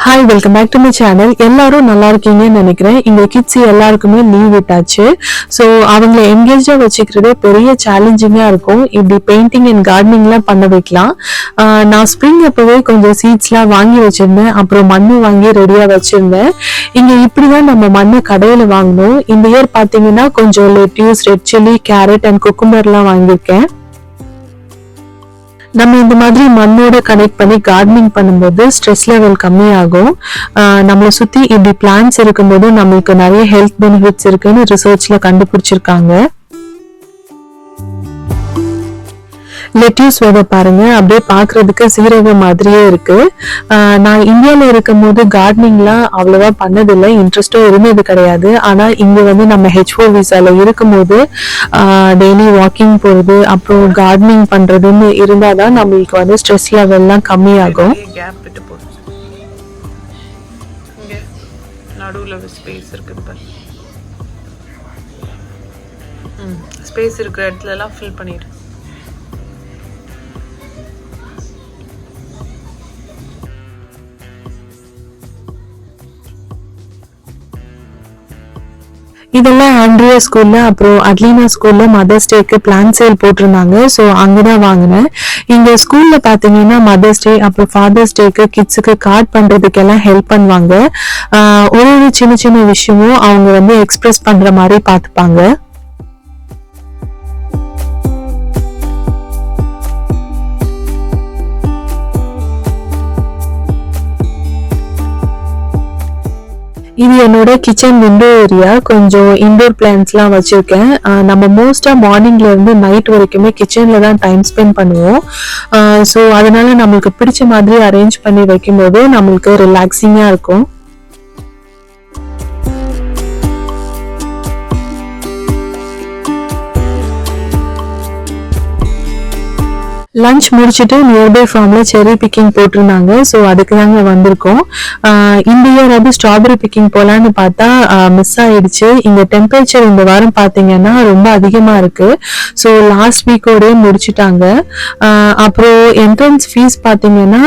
Hi, welcome back to my channel. எல்லாரும் நல்லா இருக்கீங்கன்னு நினைக்கிறேன். இங்க கிட்ஸ் எல்லாருக்குமே லீவ் விட்டாச்சு. ஸோ அவங்கள என்கேஜா வச்சுக்கிறதே பெரிய சேலஞ்சிங்கா இருக்கும். இப்படி பெயிண்டிங் அண்ட் கார்டனிங்லாம் பண்ண வைக்கலாம். நான் ஸ்ப்ரிங் அப்பவே கொஞ்சம் சீட்ஸ்லாம் வாங்கி வச்சிருந்தேன். அப்புறம் மண்ணு வாங்கி ரெடியா வச்சிருந்தேன். இங்க இப்படிதான் நம்ம மண்ணை கடையில வாங்கணும். இந்த இயர் பாத்தீங்கன்னா கொஞ்சம் lettuce, red chilli, carrot and குக்கும்பர்லாம் வாங்கியிருக்கேன். நம்ம இந்த மாதிரி மண்ணோட கனெக்ட் பண்ணி கார்டனிங் பண்ணும்போது ஸ்ட்ரெஸ் லெவல் கம்மியாகும். நம்மளை சுத்தி இப்படி பிளான்ட்ஸ் இருக்கும்போது நம்மளுக்கு நிறைய ஹெல்த் பெனிஃபிட்ஸ் இருக்குன்னு ரிசர்ச்ல கண்டுபிடிச்சிருக்காங்க. லெட்யூஸ் விதை பாருங்க, அப்படியே பாக்குறதுக்கு சீரகம் மாதிரியே இருக்கு. நான் இந்தியால இருக்கும் போது கார்டனிங்லாம் அவ்வளவா பண்ணதில்லை, இன்ட்ரெஸ்டும் இருந்தது கிடையாது. ஆனா இங்க வந்து நம்ம H4 விசால இருக்கும்போது டெய்லி வாக்கிங் போறது அப்புறம் கார்டனிங் பண்றதுன்னு இருந்தாதான் நம்மளுக்கு வந்து ஸ்ட்ரெஸ் லெவல்லாம் கம்மியாகும். ஸ்பேஸ் இருக்கிற இடத்துல எல்லாம் ஃபில் பண்ணிடு. இதெல்லாம் ஆண்ட்ரியா ஸ்கூல்ல அப்புறம் அட்லீனா ஸ்கூல்ல மதர்ஸ் டேக்கு பிளான் சேல் போட்டிருந்தாங்க. ஸோ அங்கதான் வாங்கினேன். இங்க ஸ்கூல்ல பாத்தீங்கன்னா மதர்ஸ் டே அப்புறம் ஃபாதர்ஸ் டேக்கு கிட்ஸுக்கு கார்ட் பண்றதுக்கு எல்லாம் ஹெல்ப் பண்ணுவாங்க. ஒரு சின்ன சின்ன விஷயமும் அவங்க வந்து எக்ஸ்பிரஸ் பண்ற மாதிரி பாத்துப்பாங்க. இது என்னோட கிச்சன் விண்டோ ஏரியா. கொஞ்சம் இண்டோர் பிளான்ட்ஸ்லாம் வச்சிருக்கேன். நம்ம மோஸ்டா மார்னிங்ல இருந்து நைட் வரைக்குமே கிச்சன்ல தான் டைம் ஸ்பெண்ட் பண்ணுவோம். ஸோ அதனால நம்மளுக்கு பிடிச்ச மாதிரி அரேஞ்ச் பண்ணி வைக்கும்போது நம்மளுக்கு ரிலாக்ஸிங்கா இருக்கும். லஞ்ச் முடிச்சுட்டு நியர்பை ஃபார்ம்ல செரி பிக்கிங் போட்டிருந்தாங்க. ஸோ அதுக்கு தாங்க வந்திருக்கோம். இந்த இயர் வந்து ஸ்ட்ராபெரி பிக்கிங் போலான்னு பார்த்தா மிஸ் ஆயிடுச்சு. இங்க டெம்பரேச்சர் இந்த வாரம் பாத்தீங்கன்னா ரொம்ப அதிகமா இருக்கு. ஸோ லாஸ்ட் வீக்கோடய முடிச்சுட்டாங்க. அப்புறம் என்ட்ரன்ஸ் ஃபீஸ் பாத்தீங்கன்னா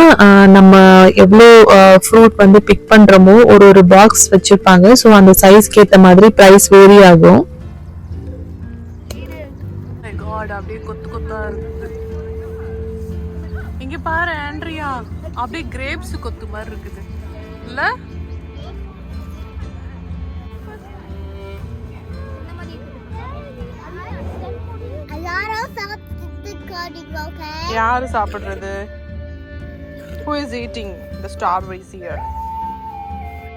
நம்ம எவ்வளோ ஃப்ரூட் வந்து பிக் பண்றோமோ ஒரு பாக்ஸ் வச்சிருப்பாங்க. ஸோ அந்த சைஸ்க்கு ஏற்ற மாதிரி ப்ரைஸ் வேரி ஆகும். அப்படியே கொத்து கொத்தா இருக்குது. இங்க பாரு ஆண்ட்ரியா, அப்படியே கிரேப்ஸ் கொத்து மாதிரி இருக்குது இல்ல? யாரு சாப்பிடுறது? Who is eating the strawberries here?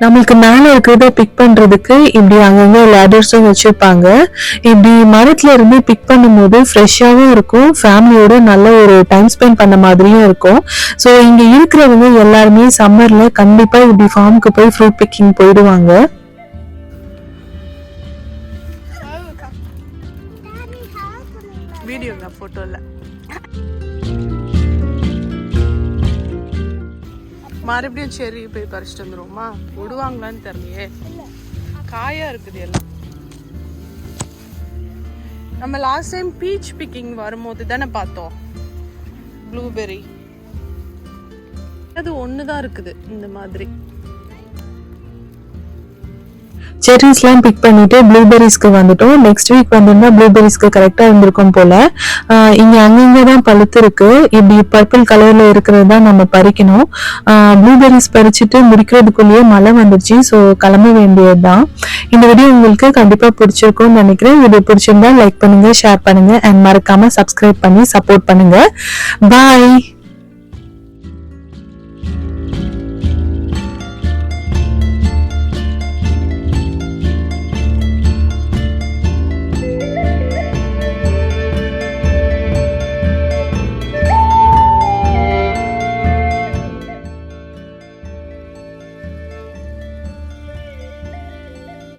நம்மளுக்கு மேல இருக்கிறத பிக் பண்றதுக்கு இப்படி அங்கங்க லேடர்ஸும் வச்சிருப்பாங்க. இப்படி மரத்துல இருந்து பிக் பண்ணும்போது ஃப்ரெஷ்ஷாவும் இருக்கும், ஃபேமிலியோட நல்ல ஒரு டைம் ஸ்பெண்ட் பண்ண மாதிரியும் இருக்கும். ஸோ இங்க இருக்கிறவங்க எல்லாருமே சம்மர்ல கண்டிப்பா இப்படி ஃபார்முக்கு போய் ஃப்ரூட் பிக்கிங் போயிடுவாங்க. வீடியோங்க, போட்டோ இல்ல. மறுபடியும் செரி போய் பறிச்சுட்டு வந்துருவோமா? விடுவாங்களான்னு தெரியலையே, காயா இருக்குது எல்லாம். நம்ம லாஸ்ட் டைம் பீச் பிக்கிங் வரும்போது தானே பார்த்தோம் ப்ளூபெர்ரி. அது ஒண்ணுதான் இருக்குது இந்த மாதிரி. செரிஸ்லாம் பிக் பண்ணிட்டு ப்ளூபெரிஸ்க்கு வந்துட்டோம். நெக்ஸ்ட் வீக் வந்தோம்னா ப்ளூபெரிஸ்க்கு கரெக்டா இருந்திருக்கும் போல. இங்க அங்கங்க தான் பழுத்து இருக்கு. இப்படி பர்பிள் கலர்ல இருக்கிறது தான் நம்ம பறிக்கணும். ப்ளூபெரிஸ் பறிச்சுட்டு முடிக்கிறதுக்குள்ளேயே மழை வந்துருச்சு. ஸோ கிளம்ப வேண்டியதுதான். இந்த வீடியோ உங்களுக்கு கண்டிப்பா பிடிச்சிருக்கும்னு நினைக்கிறேன். வீடியோ பிடிச்சிருந்தா லைக் பண்ணுங்க, ஷேர் பண்ணுங்க அண்ட் மறக்காம சப்ஸ்கிரைப் பண்ணி சப்போர்ட் பண்ணுங்க. பாய்.